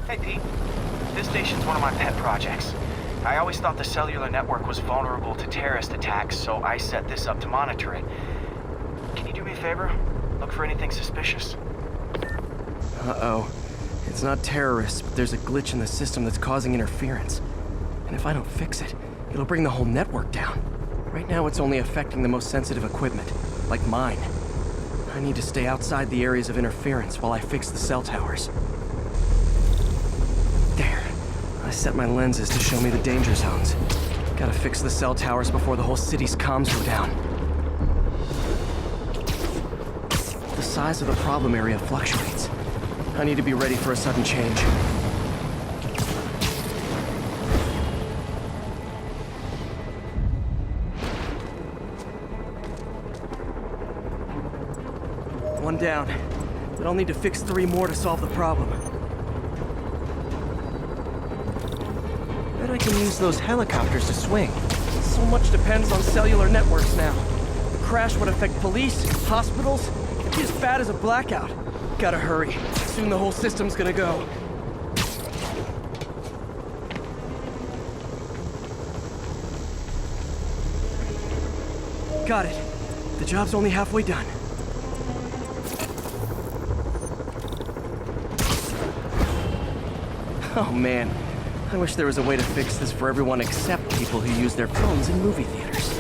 Hey, Pete. This station's one of my pet projects. I always thought the cellular network was vulnerable to terrorist attacks, so I set this up to monitor it. Can you do me a favor? Look for anything suspicious. Uh-oh. It's not terrorists, but there's a glitch in the system that's causing interference. And if I don't fix it, it'll bring the whole network down. Right now, it's only affecting the most sensitive equipment, like mine. I need to stay outside the areas of interference while I fix the cell towers. There. I set my lenses to show me the danger zones. Gotta fix the cell towers before the whole city's comms go down. The size of the problem area fluctuates. I need to be ready for a sudden change. One down, but I'll need to fix 3 more to solve the problem. Bet I can use those helicopters to swing. So much depends on cellular networks now. The crash would affect police, hospitals. It'd be as bad as a blackout. Gotta hurry. Soon the whole system's gonna go. Got it. The job's only halfway done. Oh man, I wish there was a way to fix this for everyone except people who use their phones in movie theaters.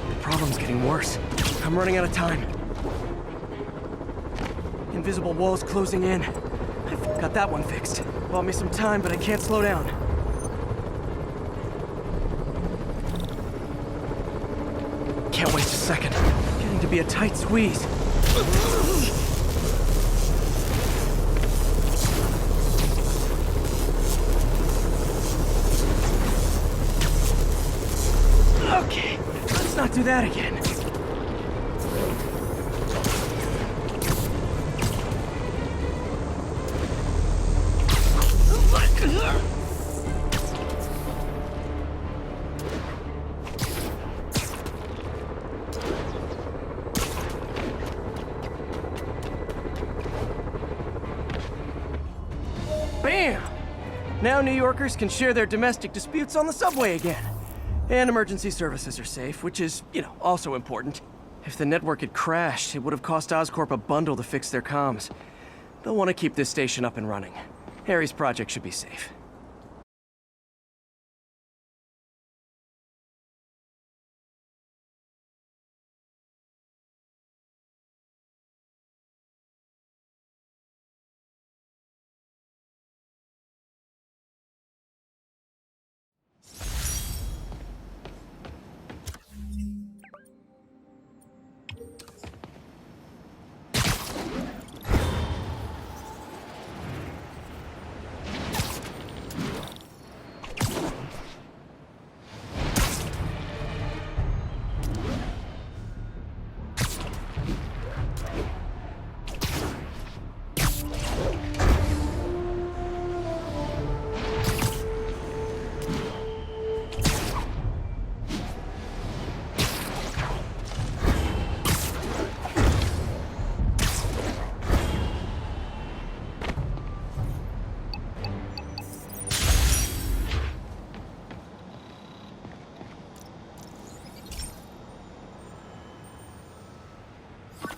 The problem's getting worse. I'm running out of time. Invisible walls closing in. I've got that one fixed. Bought me some time, but I can't slow down. Can't waste a second. Getting to be a tight squeeze. Okay, let's not do that again. Bam! Now New Yorkers can share their domestic disputes on the subway again. And emergency services are safe, which is, also important. If the network had crashed, it would have cost Oscorp a bundle to fix their comms. They'll want to keep this station up and running. Harry's project should be safe.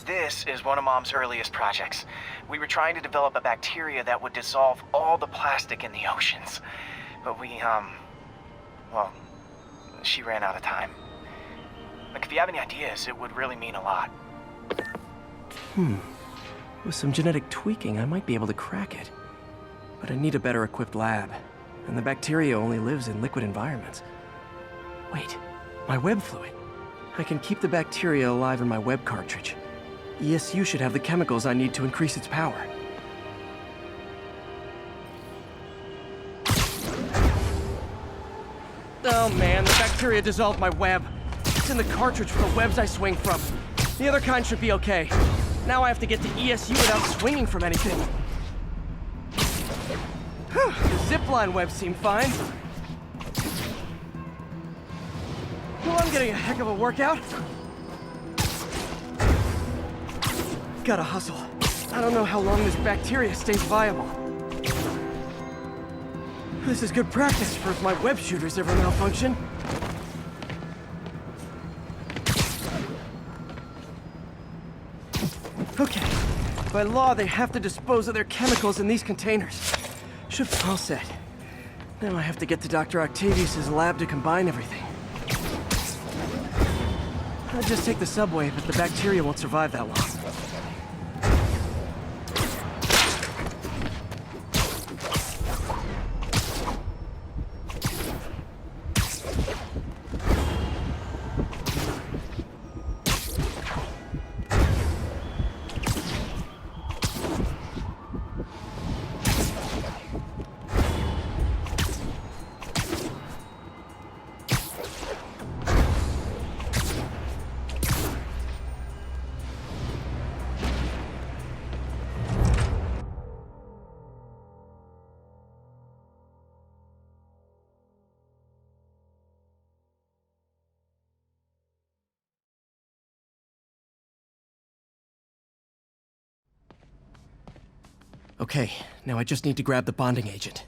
This is one of Mom's earliest projects. We were trying to develop a bacteria that would dissolve all the plastic in the oceans. But well, she ran out of time. Like, if you have any ideas, it would really mean a lot. With some genetic tweaking, I might be able to crack it. But I need a better equipped lab. And the bacteria only lives in liquid environments. Wait, my web fluid. I can keep the bacteria alive in my web cartridge. ESU should have the chemicals I need to increase its power. Oh man, the bacteria dissolved my web. It's in the cartridge for the webs I swing from. The other kind should be okay. Now I have to get to ESU without swinging from anything. The zipline webs seem fine. Well, I'm getting a heck of a workout. Gotta hustle. I don't know how long this bacteria stays viable. This is good practice for if my web shooters ever malfunction. Okay. By law, they have to dispose of their chemicals in these containers. Should be all set. Now I have to get to Dr. Octavius's lab to combine everything. I'd just take the subway, but the bacteria won't survive that long. Okay, now I just need to grab the bonding agent.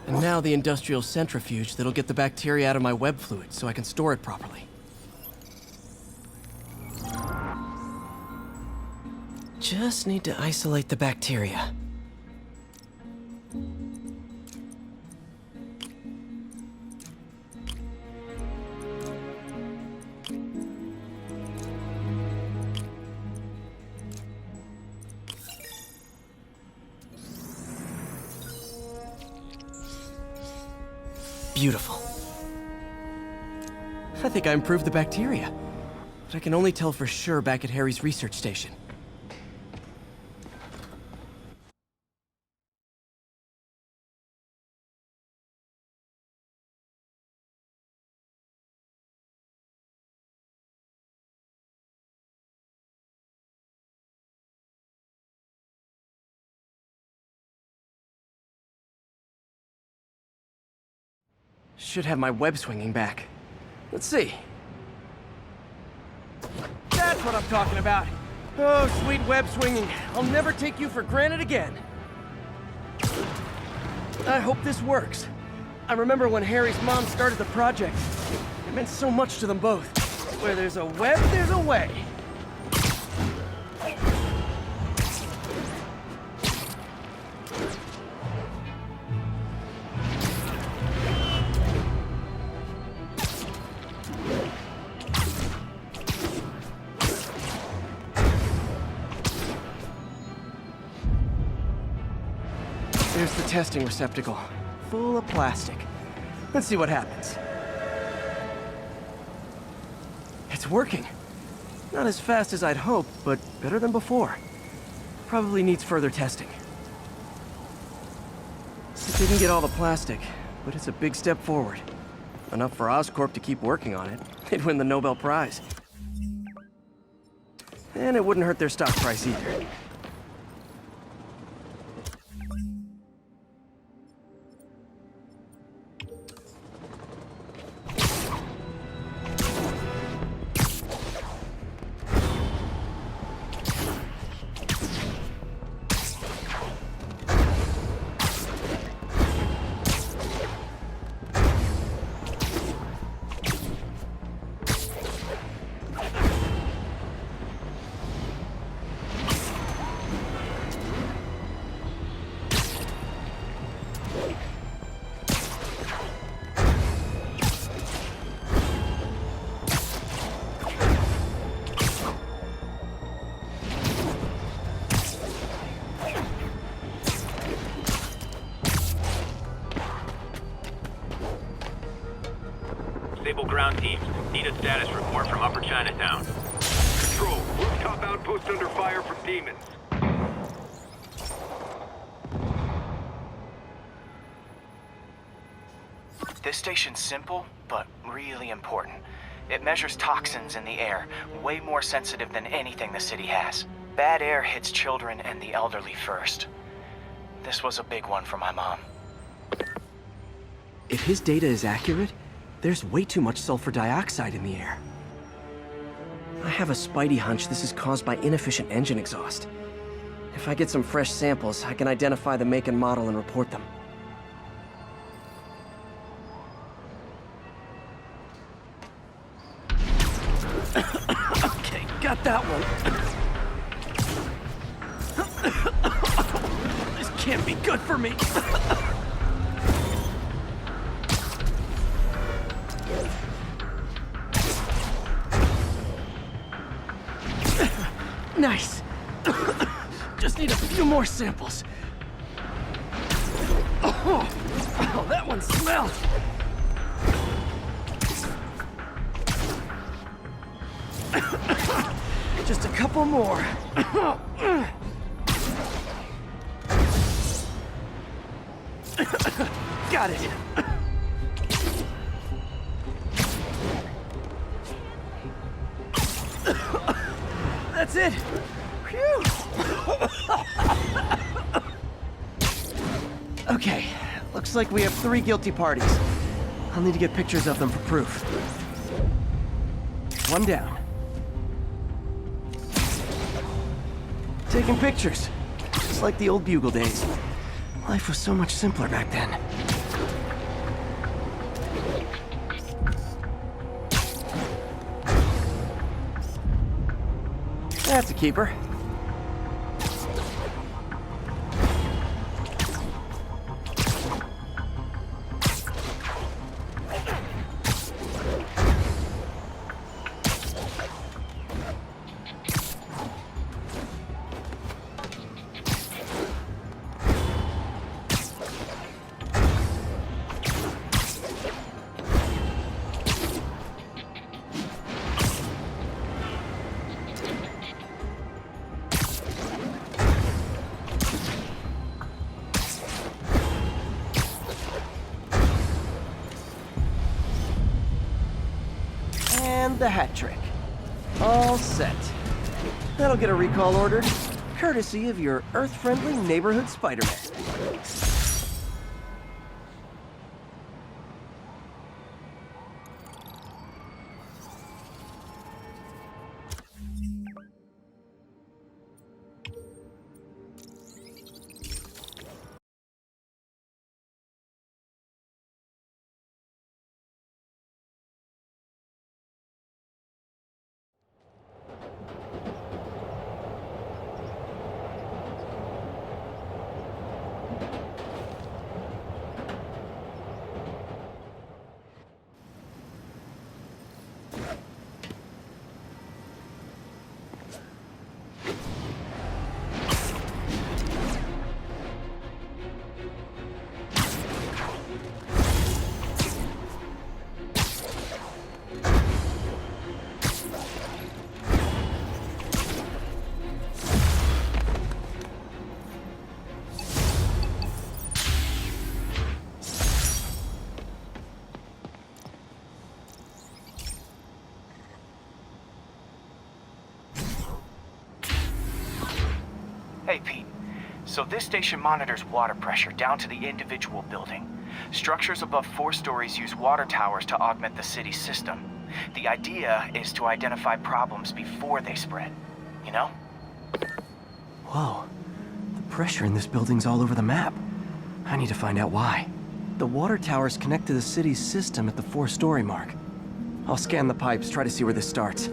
And now the industrial centrifuge that'll get the bacteria out of my web fluid so I can store it properly. Just need to isolate the bacteria. Beautiful. I think I improved the bacteria, but I can only tell for sure back at Harry's research station. Should have my web swinging back. Let's see. That's what I'm talking about. Oh, sweet web swinging. I'll never take you for granted again. I hope this works. I remember when Harry's mom started the project. It meant so much to them both. Where there's a web, there's a way. There's the testing receptacle, full of plastic. Let's see what happens. It's working. Not as fast as I'd hoped, but better than before. Probably needs further testing. It didn't get all the plastic, but it's a big step forward. Enough for Oscorp to keep working on it. They'd win the Nobel Prize. And it wouldn't hurt their stock price either. Stable ground teams. Need a status report from Upper Chinatown. Control. Rooftop outpost under fire from demons. This station's simple, but really important. It measures toxins in the air, way more sensitive than anything the city has. Bad air hits children and the elderly first. This was a big one for my mom. If his data is accurate, there's way too much sulfur dioxide in the air. I have a spidey hunch this is caused by inefficient engine exhaust. If I get some fresh samples, I can identify the make and model and report them. Okay, got that one. This can't be good for me. Nice. Just need a few more samples. Oh, that one smells. Just a couple more. Got it. That's it. Phew. Okay, looks like we have 3 guilty parties. I'll need to get pictures of them for proof. One down. Taking pictures. Just like the old Bugle days. Life was so much simpler back then. That's a keeper. And the hat trick. All set. That'll get a recall order, courtesy of your Earth-friendly neighborhood Spider-Man. Hey, Pete. So this station monitors water pressure down to the individual building. Structures above 4 stories use water towers to augment the city's system. The idea is to identify problems before they spread, you know? Whoa. The pressure in this building's all over the map. I need to find out why. The water towers connect to the city's system at the 4-story mark. I'll scan the pipes, try to see where this starts.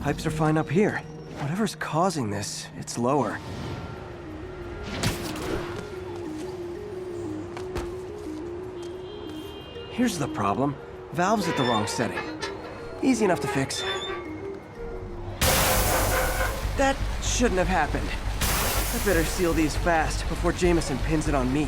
Pipes are fine up here. Whatever's causing this, it's lower. Here's the problem. Valve's at the wrong setting. Easy enough to fix. That shouldn't have happened. I better seal these fast before Jameson pins it on me.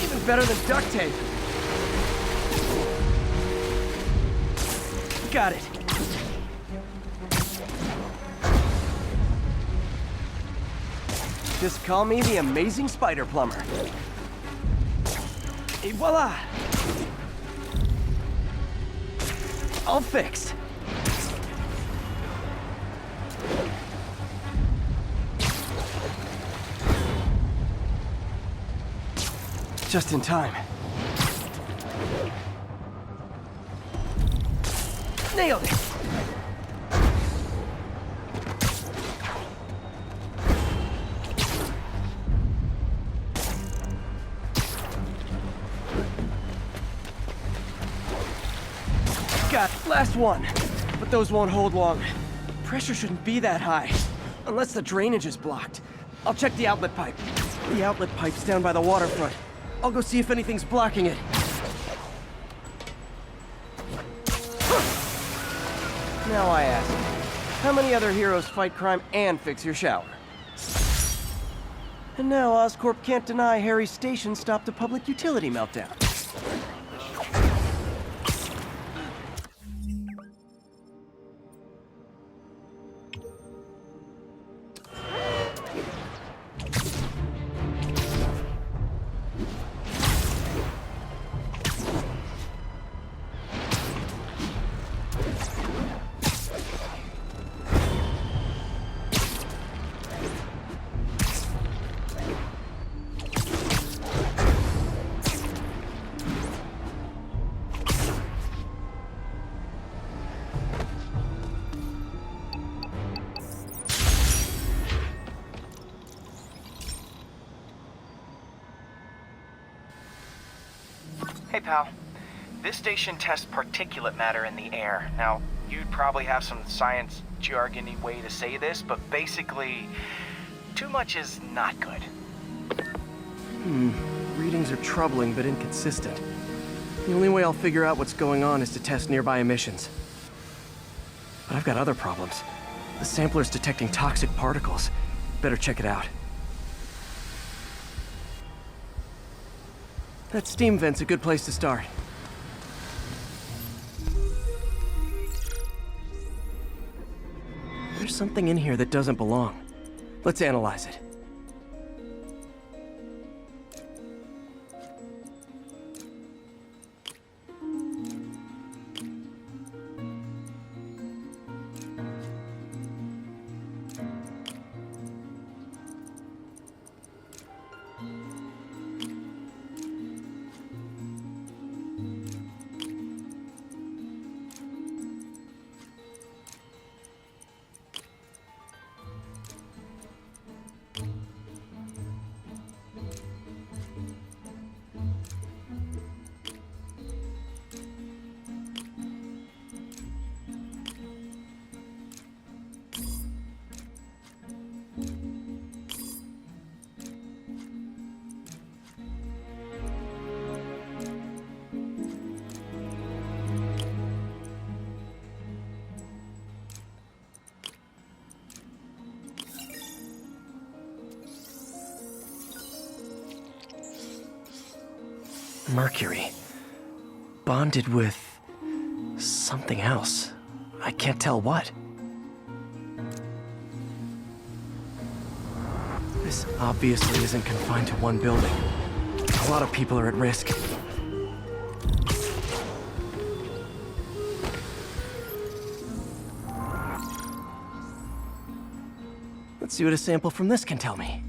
Even better than duct tape. Got it. Just call me the amazing spider plumber. Et voila! All fixed. Just in time. Nailed it! Got it. Last one. But those won't hold long. Pressure shouldn't be that high. Unless the drainage is blocked. I'll check the outlet pipe. The outlet pipe's down by the waterfront. I'll go see if anything's blocking it. Now I ask, how many other heroes fight crime and fix your shower? And now Oscorp can't deny Harry's station stopped a public utility meltdown. Hey, pal. This station tests particulate matter in the air. Now, you'd probably have some science jargony way to say this, but basically, too much is not good. Readings are troubling but inconsistent. The only way I'll figure out what's going on is to test nearby emissions. But I've got other problems. The sampler's detecting toxic particles. Better check it out. That steam vent's a good place to start. There's something in here that doesn't belong. Let's analyze it. Mercury. Bonded with something else. I can't tell what. This obviously isn't confined to one building. A lot of people are at risk. Let's see what a sample from this can tell me.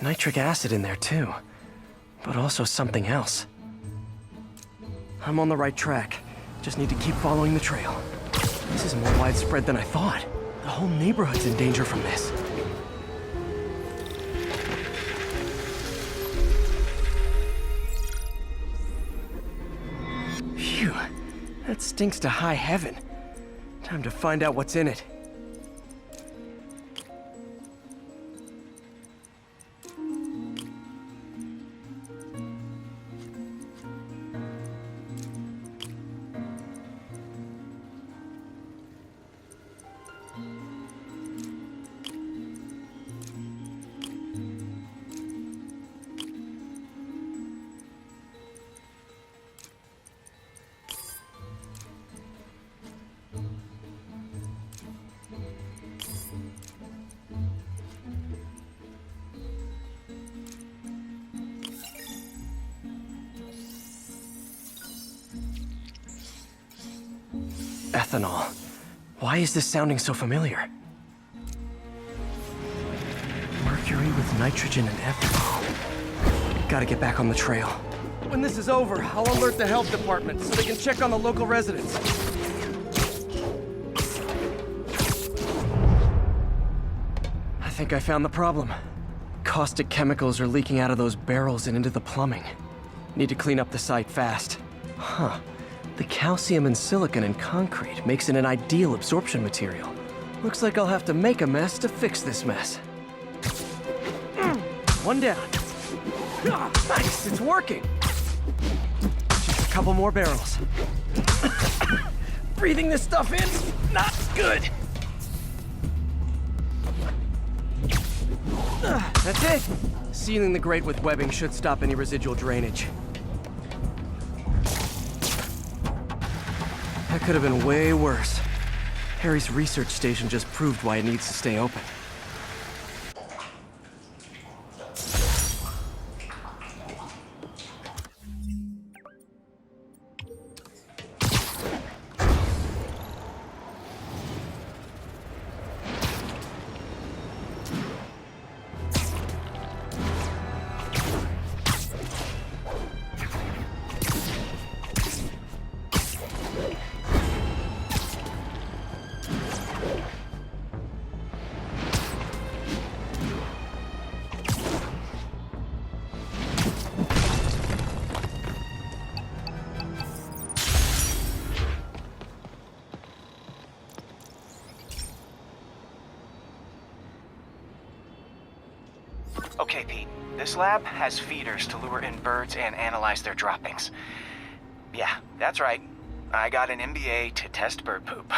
nitric acid in there too, but also something else. I'm on the right track. Just need to keep following the trail. This is more widespread than I thought. The whole neighborhood's in danger from this. Phew, that stinks to high heaven. Time to find out what's in it. Ethanol. Why is this sounding so familiar? Mercury with nitrogen and ethanol. Gotta get back on the trail. When this is over, I'll alert the health department so they can check on the local residents. I think I found the problem. Caustic chemicals are leaking out of those barrels and into the plumbing. Need to clean up the site fast. Huh. The calcium and silicon in concrete makes it an ideal absorption material. Looks like I'll have to make a mess to fix this mess. One down. Nice, it's working. Just a couple more barrels. Breathing this stuff in, not good. That's it. Sealing the grate with webbing should stop any residual drainage. That could have been way worse. Harry's research station just proved why it needs to stay open. Okay, Pete. This lab has feeders to lure in birds and analyze their droppings. Yeah, that's right. I got an MBA to test bird poop.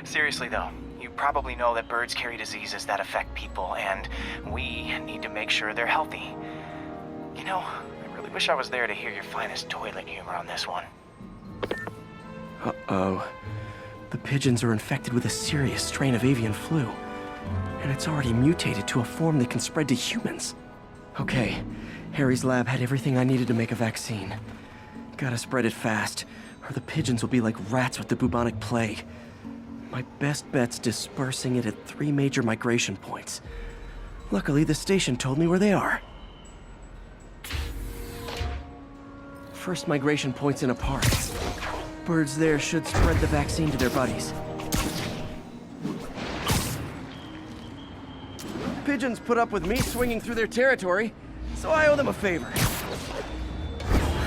Seriously though, you probably know that birds carry diseases that affect people, and we need to make sure they're healthy. You know, I really wish I was there to hear your finest toilet humor on this one. Uh-oh. The pigeons are infected with a serious strain of avian flu. And it's already mutated to a form that can spread to humans. Okay, Harry's lab had everything I needed to make a vaccine. Gotta spread it fast, or the pigeons will be like rats with the bubonic plague. My best bet's dispersing it at 3 major migration points. Luckily, the station told me where they are. First migration point's in a park. Birds there should spread the vaccine to their buddies. Pigeons put up with me swinging through their territory, so I owe them a favor.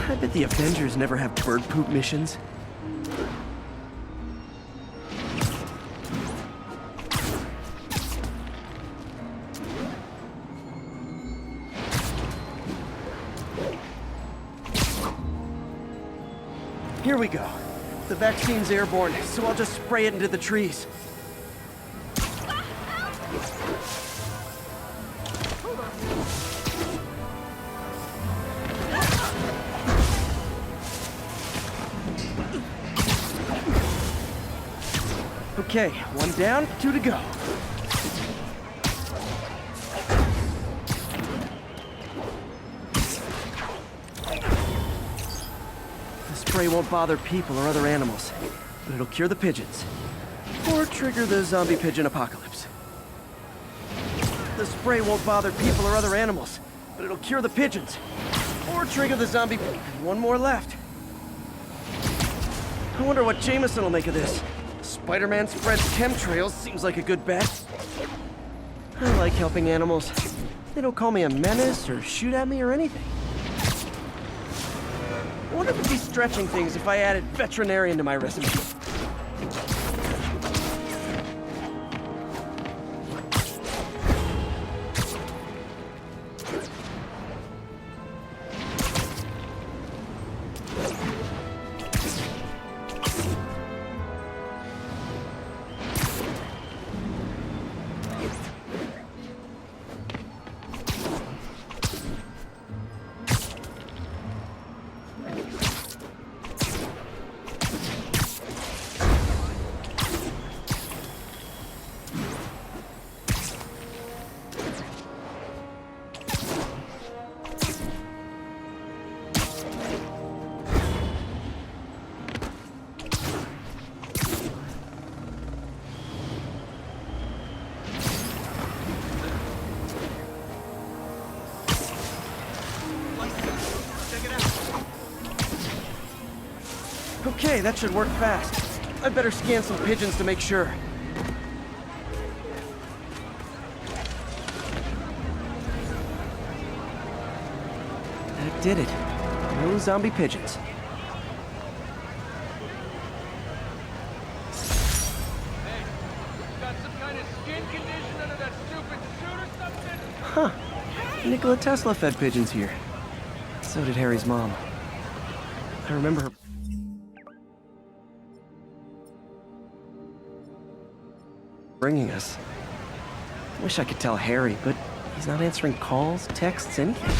I bet the Avengers never have bird poop missions. Here we go. The vaccine's airborne, so I'll just spray it into the trees. Okay, 1 down, 2 to go. The spray won't bother people or other animals, but it'll cure the pigeons. Or trigger the zombie pigeon apocalypse. The spray won't bother people or other animals, but it'll cure the pigeons. Or trigger the zombie... One more left. I wonder what Jameson will make of this. Spider-Man spreads chemtrails seems like a good bet. I like helping animals. They don't call me a menace or shoot at me or anything. I wonder if it'd be stretching things if I added veterinarian to my resume. Okay, that should work fast. I'd better scan some pigeons to make sure. That did it. No zombie pigeons. Got some kind of skin condition under that stupid suit or something? Huh. Nikola Tesla fed pigeons here. So did Harry's mom. I remember her... bringing us. Wish I could tell Harry, but he's not answering calls, texts, anything.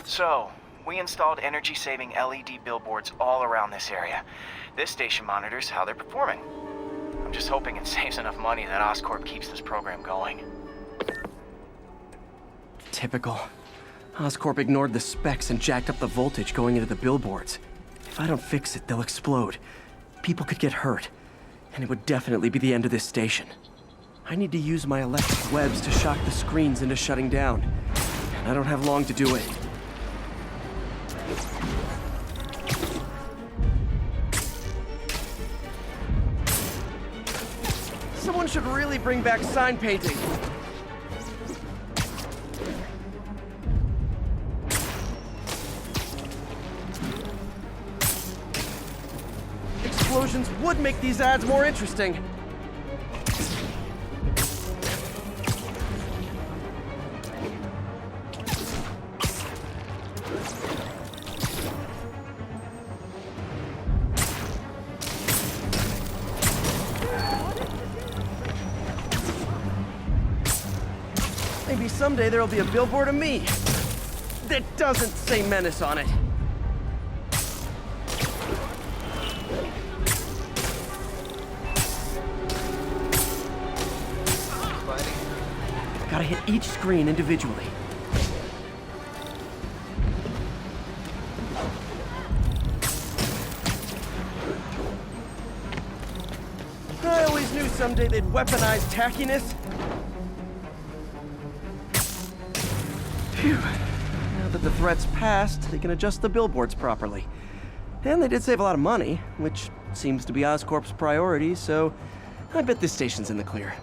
So, we installed energy-saving LED billboards all around this area. This station monitors how they're performing. I'm just hoping it saves enough money that Oscorp keeps this program going. Typical. Oscorp ignored the specs and jacked up the voltage going into the billboards. If I don't fix it, they'll explode. People could get hurt. And it would definitely be the end of this station. I need to use my electric webs to shock the screens into shutting down. And I don't have long to do it. Someone should really bring back sign painting. Explosions would make these ads more interesting. Maybe someday there'll be a billboard of me that doesn't say menace on it. Gotta hit each screen individually. I always knew someday they'd weaponize tackiness. Phew. Now that the threat's passed, they can adjust the billboards properly. And they did save a lot of money, which seems to be Oscorp's priority, so I bet this station's in the clear.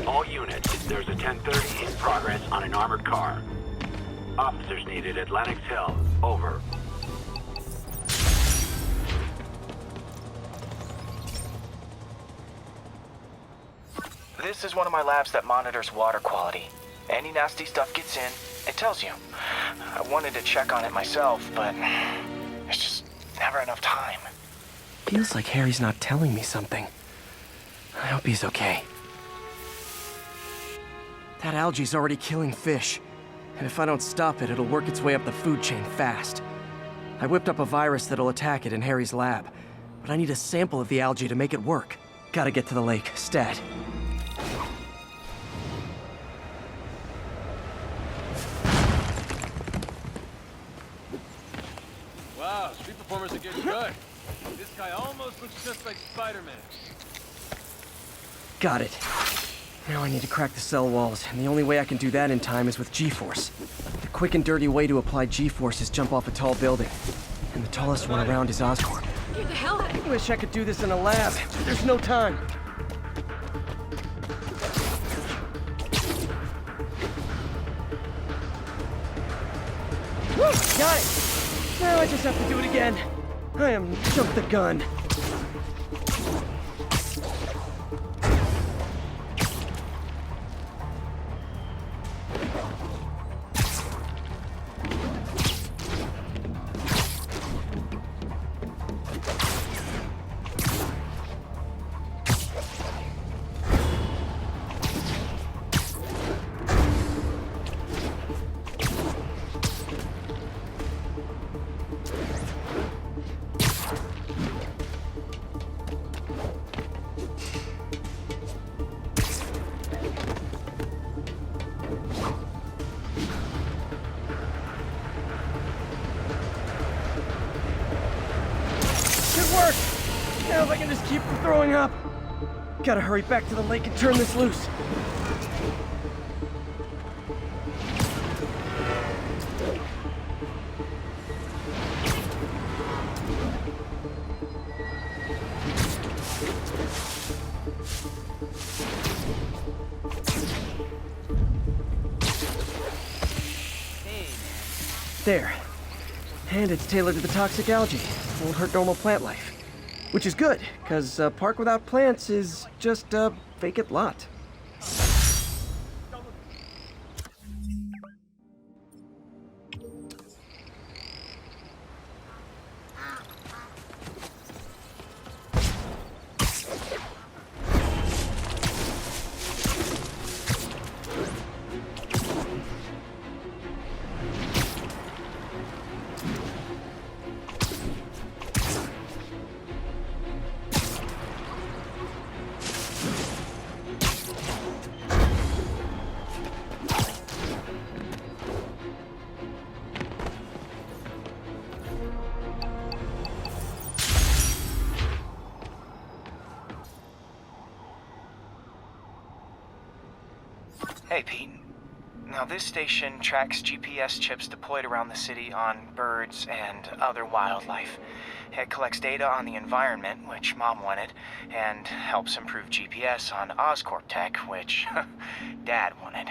All units, there's a 1030 in progress on an armored car. Officers needed at Lenox Hill. Over. This is one of my labs that monitors water quality. Any nasty stuff gets in, it tells you. I wanted to check on it myself, but there's just never enough time. Feels like Harry's not telling me something. I hope he's okay. That algae's already killing fish. And if I don't stop it, it'll work its way up the food chain fast. I whipped up a virus that'll attack it in Harry's lab. But I need a sample of the algae to make it work. Gotta get to the lake, stat. Wow, street performers are getting good. This guy almost looks just like Spider-Man. Got it. Now I need to crack the cell walls, and the only way I can do that in time is with G-Force. The quick and dirty way to apply G-Force is jump off a tall building. And the tallest one around is Oscorp. Get the hell out! I wish I could do this in a lab, but there's no time. Woo! Got it! Now I just have to do it again. I am jumped the gun. Work! Now if I can just keep from throwing up. Gotta hurry back to the lake and turn this loose. There. And it's tailored to the toxic algae. Won't hurt normal plant life. Which is good, because a park without plants is just a vacant lot. Hey, Pete. Now, this station tracks GPS chips deployed around the city on birds and other wildlife. It collects data on the environment, which Mom wanted, and helps improve GPS on Oscorp tech, which Dad wanted.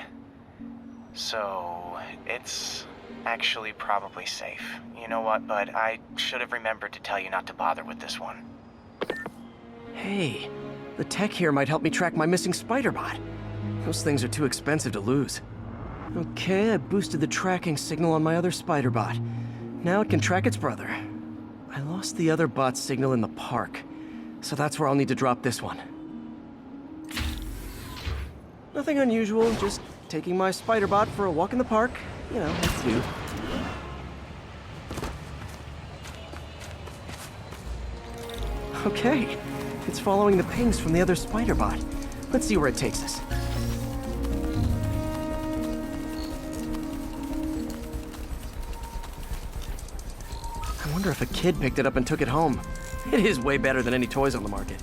So, it's actually probably safe. You know what, bud? I should have remembered to tell you not to bother with this one. Hey, the tech here might help me track my missing spider bot. Those things are too expensive to lose. Okay, I boosted the tracking signal on my other spider bot. Now it can track its brother. I lost the other bot's signal in the park, so that's where I'll need to drop this one. Nothing unusual, just taking my spider bot for a walk in the park. You know, what to do. Okay, it's following the pings from the other spider bot. Let's see where it takes us. I wonder if a kid picked it up and took it home. It is way better than any toys on the market.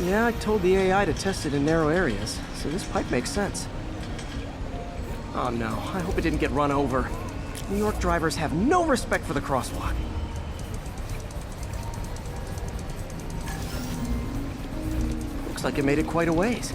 Yeah, I told the AI to test it in narrow areas, so this pipe makes sense. Oh no, I hope it didn't get run over. New York drivers have no respect for the crosswalk. Looks like it made it quite a ways.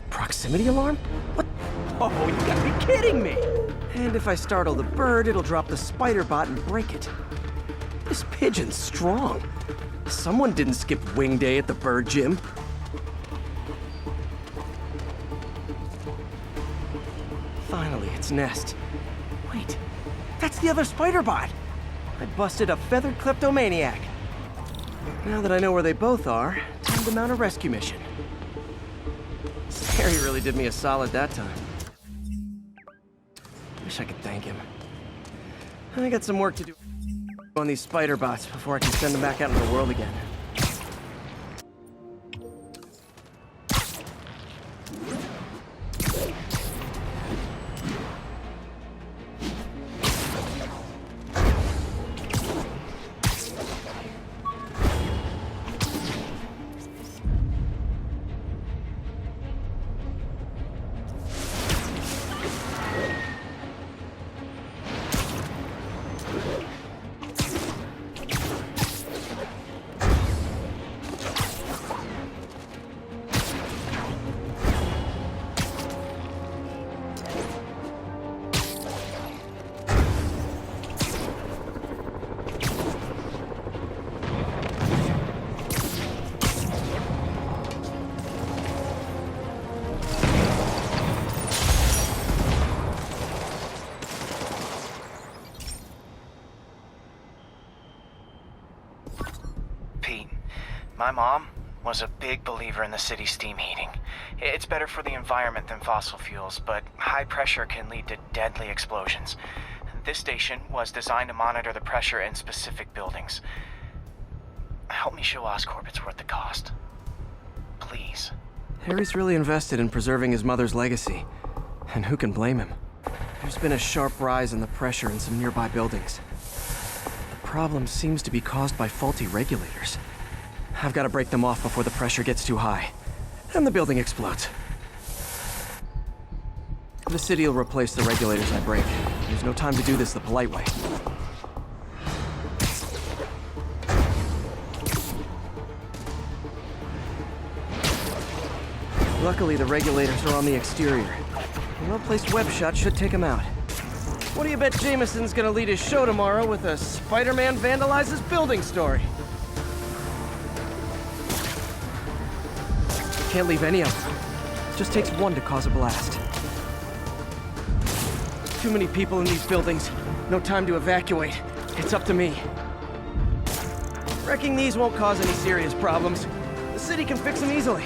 Proximity alarm? What? Oh, you gotta be kidding me! And if I startle the bird, it'll drop the spider bot and break it. This pigeon's strong. Someone didn't skip wing day at the bird gym. Finally, its nest. Wait, that's the other spider bot! I busted a feathered kleptomaniac. Now that I know where they both are, time to mount a rescue mission. Harry really did me a solid that time. Wish I could thank him. I got some work to do on these spider bots before I can send them back out into the world again. My mom was a big believer in the city's steam heating. It's better for the environment than fossil fuels, but high pressure can lead to deadly explosions. This station was designed to monitor the pressure in specific buildings. Help me show Oscorp it's worth the cost. Please. Harry's really invested in preserving his mother's legacy. And who can blame him? There's been a sharp rise in the pressure in some nearby buildings. The problem seems to be caused by faulty regulators. I've got to break them off before the pressure gets too high, and the building explodes. The city will replace the regulators I break. There's no time to do this the polite way. Luckily, the regulators are on the exterior. A well-placed web shot should take them out. What do you bet Jameson's gonna lead his show tomorrow with a Spider-Man vandalizes building story? Can't leave any of them. Just takes one to cause a blast. Too many people in these buildings. No time to evacuate. It's up to me. Wrecking these won't cause any serious problems. The city can fix them easily.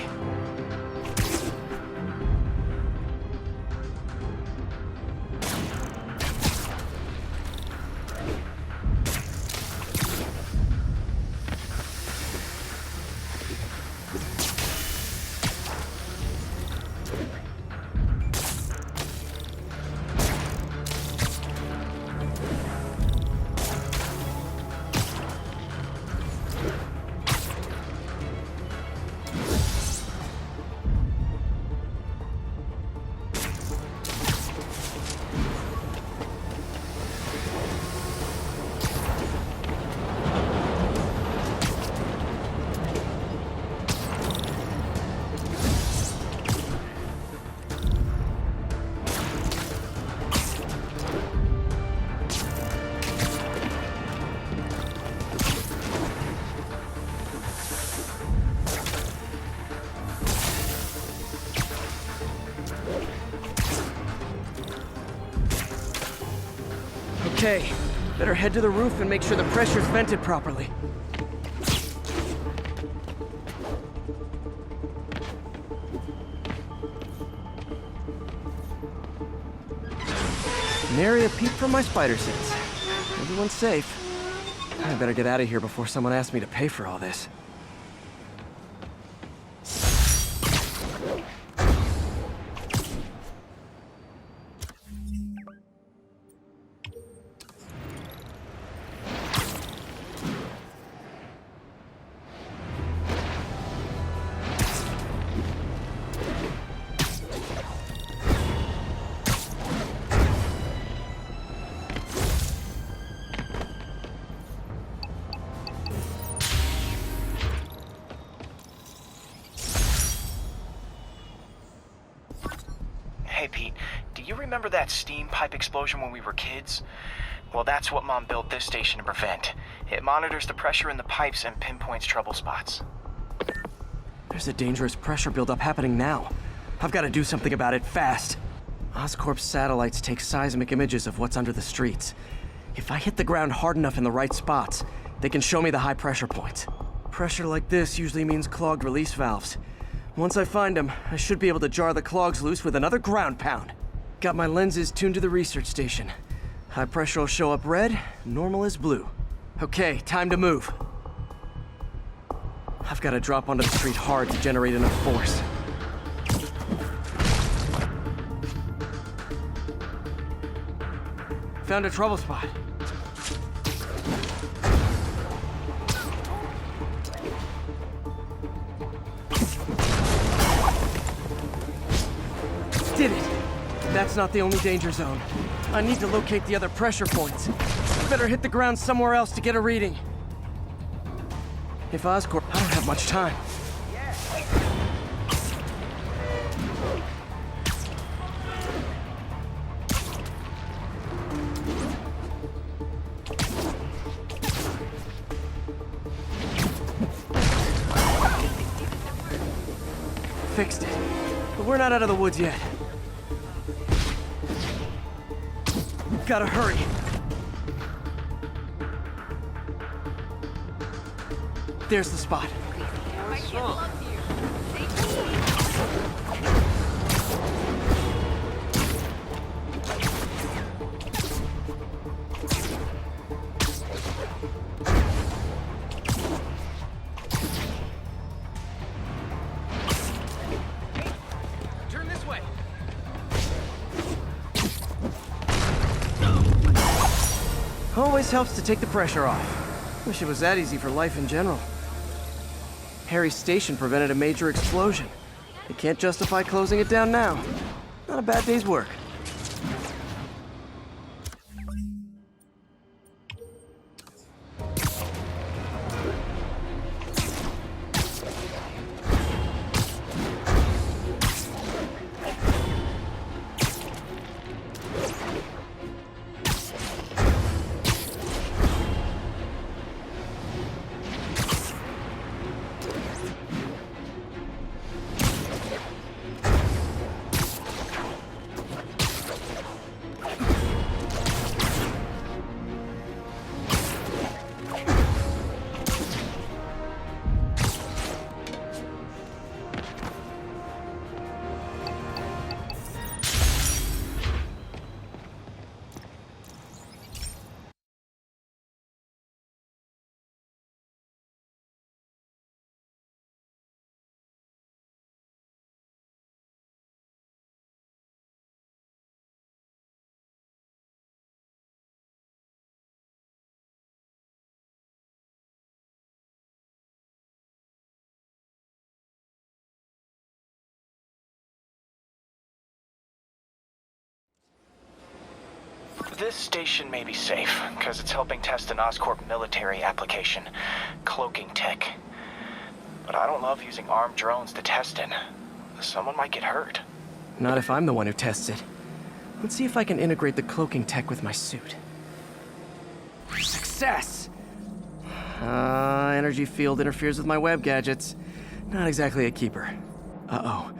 Okay, better head to the roof and make sure the pressure's vented properly. Nary a peep from my spider sense. Everyone's safe. I better get out of here before someone asks me to pay for all this. Hey, Pete, do you remember that steam pipe explosion when we were kids? Well, that's what Mom built this station to prevent. It monitors the pressure in the pipes and pinpoints trouble spots. There's a dangerous pressure buildup happening now. I've got to do something about it fast. Oscorp's satellites take seismic images of what's under the streets. If I hit the ground hard enough in the right spots, they can show me the high pressure points. Pressure like this usually means clogged release valves. Once I find them, I should be able to jar the clogs loose with another ground pound. Got my lenses tuned to the research station. High pressure will show up red, normal is blue. Okay, time to move. I've got to drop onto the street hard to generate enough force. Found a trouble spot. Did it! That's not the only danger zone. I need to locate the other pressure points. Better hit the ground somewhere else to get a reading. If Oscorp, I don't have much time. Fixed it. But we're not out of the woods yet. Gotta hurry. There's the spot. Turn this way. Always helps to take the pressure off. Wish it was that easy for life in general. Harry's station prevented a major explosion. They can't justify closing it down now. Not a bad day's work. This station may be safe, because it's helping test an Oscorp military application, cloaking tech. But I don't love using armed drones to test it. Someone might get hurt. Not if I'm the one who tests it. Let's see if I can integrate the cloaking tech with my suit. Success! Energy field interferes with my web gadgets. Not exactly a keeper. Uh-oh.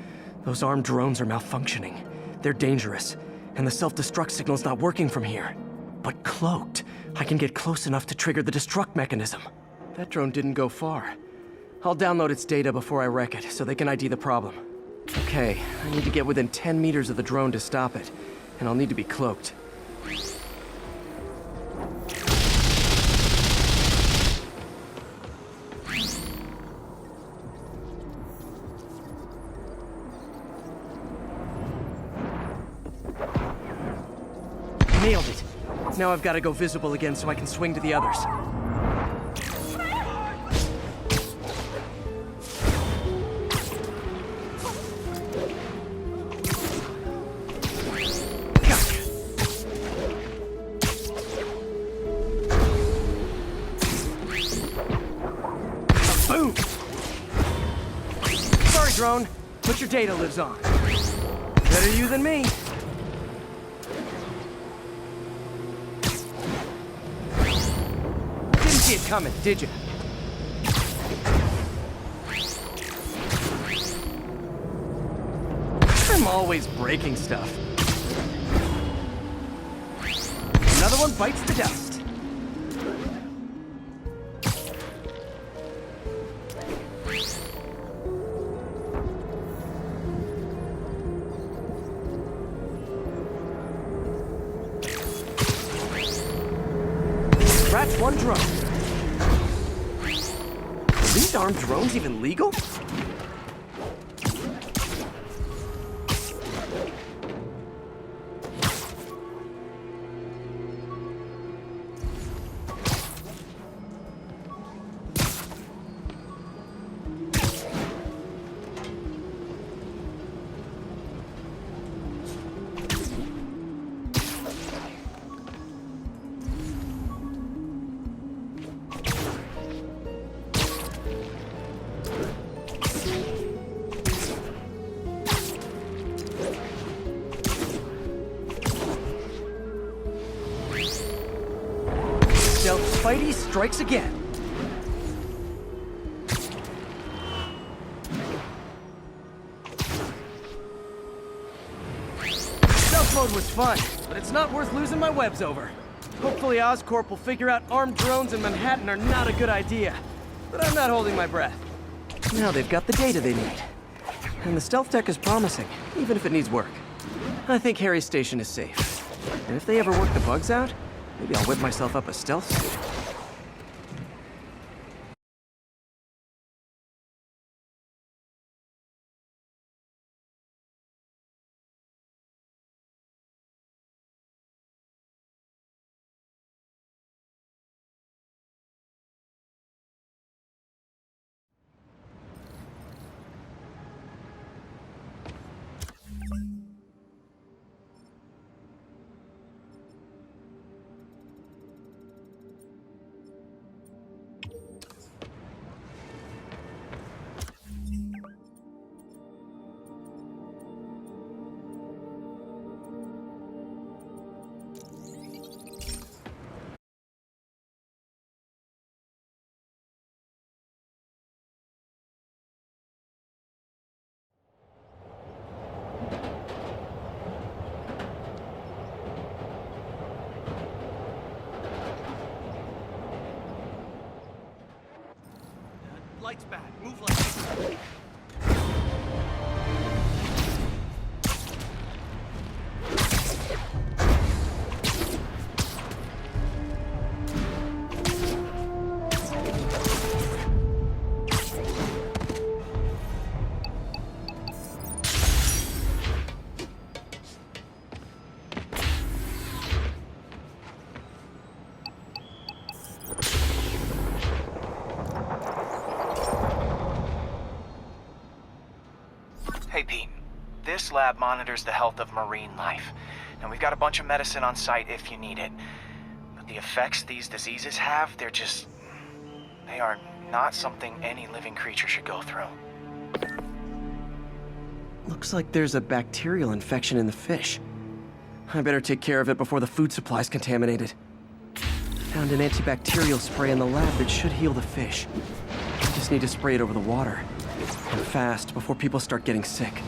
Those armed drones are malfunctioning. They're dangerous, and the self-destruct signal's not working from here. but cloaked. I can get close enough to trigger the destruct mechanism. That drone didn't go far. I'll download its data before I wreck it, so they can ID the problem. Okay, I need to get within 10 meters of the drone to stop it, and I'll need to be cloaked. Nailed it. Now I've got to go visible again so I can swing to the others. Gotcha. Boom! Sorry, drone, but your data lives on. Better you than me. See it coming, did you? I'm always breaking stuff. Another one bites the dust. Scratch one drone. Are these armed drones even legal? Stealth Spidey strikes again. Stealth mode was fun, but it's not worth losing my webs over. Hopefully Oscorp will figure out armed drones in Manhattan are not a good idea. But I'm not holding my breath. Now they've got the data they need. And the stealth tech is promising, even if it needs work. I think Harry's station is safe. And if they ever work the bugs out, maybe I'll whip myself up a stealth suit. Lights back. Move like this. Hey, Pete. This lab monitors the health of marine life. And we've got a bunch of medicine on site if you need it. But the effects these diseases have, they are not something any living creature should go through. Looks like there's a bacterial infection in the fish. I better take care of it before the food supply's contaminated. Found an antibacterial spray in the lab that should heal the fish. I just need to spray it over the water. And fast, before people start getting sick.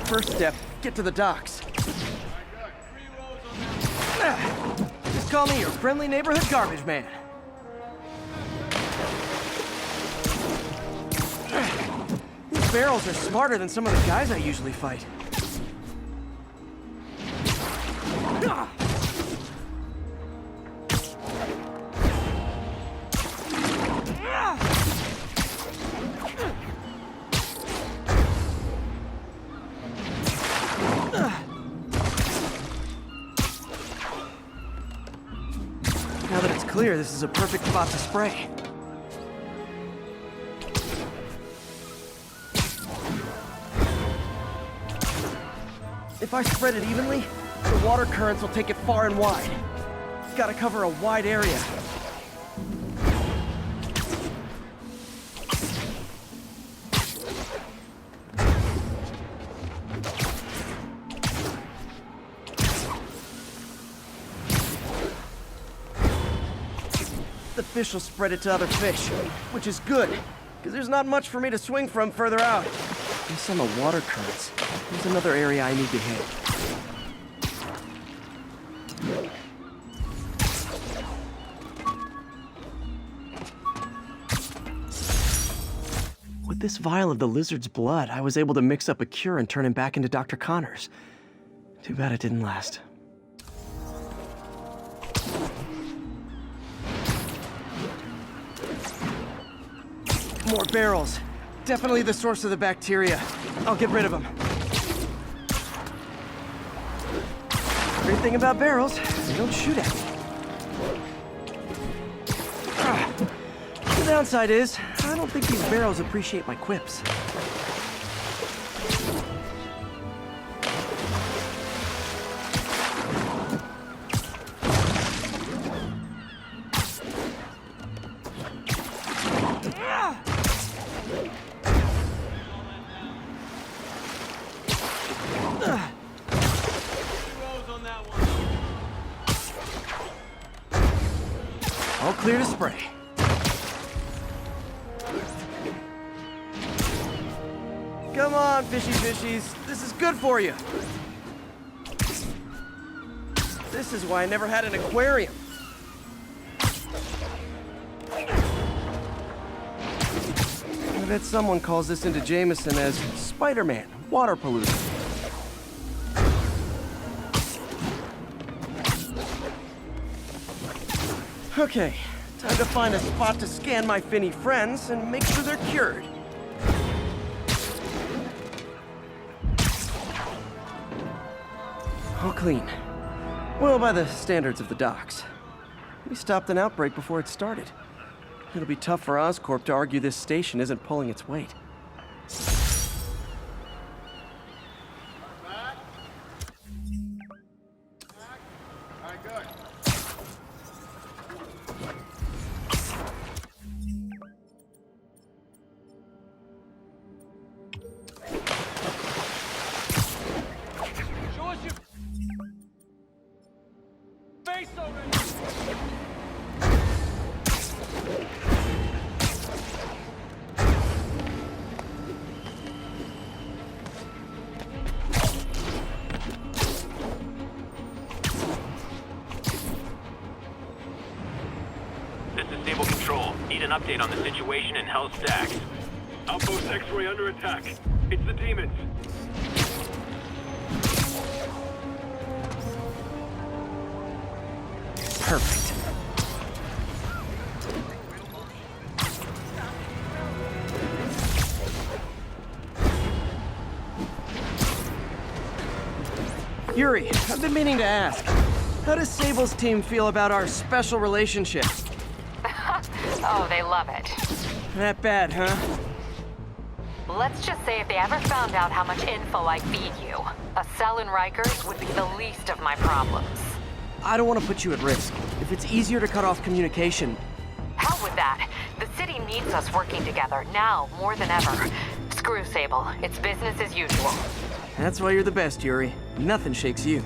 First step, get to the docks. I got 3 rows on that. call me your friendly neighborhood garbage man. These barrels are smarter than some of the guys I usually fight. Now that it's clear, this is a perfect spot to spray. If I spread it evenly, the water currents will take it far and wide. Gotta cover a wide area. The fish will spread it to other fish, which is good, because there's not much for me to swing from further out. Based on the water currents, there's another area I need to hit. With this vial of the lizard's blood, I was able to mix up a cure and turn him back into Dr. Connors. Too bad it didn't last. More barrels. Definitely the source of the bacteria. I'll get rid of them. Great thing about barrels, they don't shoot at me. The downside is, I don't think these barrels appreciate my quips. All clear to spray. Come on, fishy fishies. This is good for you. This is why I never had an aquarium. I bet someone calls this into Jameson as Spider-Man, water pollution. Okay, time to find a spot to scan my finny friends and make sure they're cured. All clean. Well, by the standards of the docks. We stopped an outbreak before it started. It'll be tough for Oscorp to argue this station isn't pulling its weight. This is Stable Control. Need an update on the situation in Hell's Stacks. Outpost X-ray under attack. It's the demons. Perfect. Yuri, I've been meaning to ask. How does Sable's team feel about our special relationship? Oh, they love it. That bad, huh? Let's just say if they ever found out how much info I feed you, a cell in Rikers would be the least of my problems. I don't want to put you at risk. If it's easier to cut off communication... Hell with that. The city needs us working together, now more than ever. Screw Sable. It's business as usual. That's why you're the best, Yuri. Nothing shakes you.